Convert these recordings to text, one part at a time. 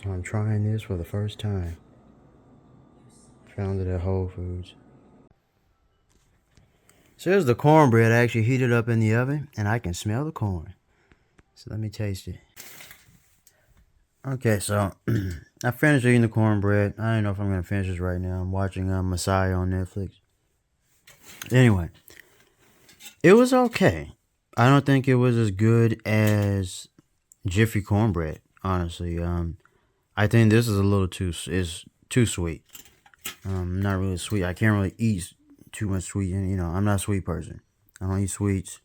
I'm trying this for the first time. Found it at Whole Foods. Says the cornbread actually heated up in the oven, and I can smell the corn. So let me taste it. Okay, so I finished eating the cornbread. I don't know if I'm gonna finish this right now. I'm watching Messiah on Netflix. Anyway, it was okay. I don't think it was as good as Jiffy cornbread. Honestly, I think this is a little too sweet. Not really sweet. I can't really eat too much sweet, and I'm not a sweet person. I don't eat sweets,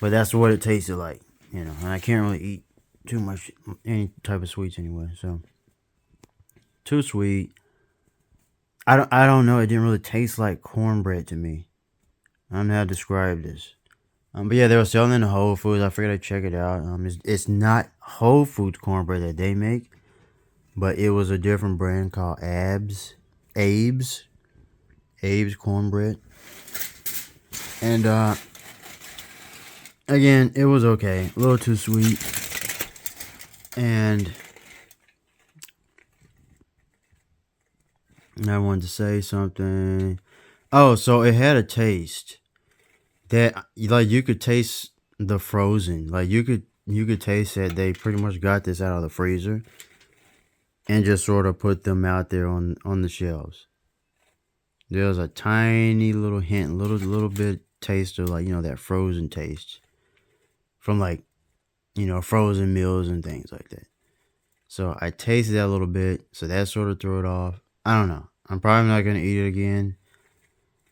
but that's what it tasted like, and I can't really eat too much any type of sweets anyway. So too sweet. I don't know. It didn't really taste like cornbread to me. I don't know how to describe this. But yeah, they were selling it in Whole Foods. I figured I'd check it out. It's not Whole Foods cornbread that they make, but it was a different brand called Abe's cornbread. And again, it was okay. A little too sweet. And I wanted to say something. Oh, so it had a taste that like you could taste the frozen. Like you could taste that they pretty much got this out of the freezer and just sort of put them out there on the shelves. There was a tiny little hint, little bit taste of like, that frozen taste from like, frozen meals and things like that. So I tasted that a little bit, so that sort of threw it off. I don't know. I'm probably not going to eat it again.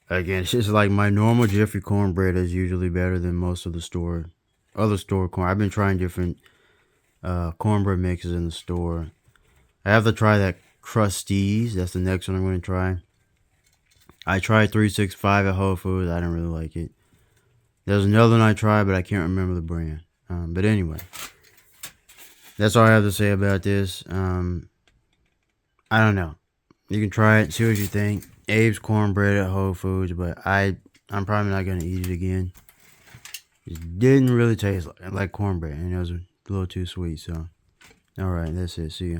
Again, it's just like my normal Jiffy cornbread is usually better than most of the other store corn. I've been trying different cornbread mixes in the store. I have to try that Crusade. That's the next one I'm going to try. I tried 365 at Whole Foods. I didn't really like it. There's another one I tried, but I can't remember the brand. But anyway, that's all I have to say about this. I don't know. You can try it, see what you think. Abe's cornbread at Whole Foods, but I'm probably not going to eat it again. It didn't really taste like cornbread, and it was a little too sweet. So, alright, that's it. See ya.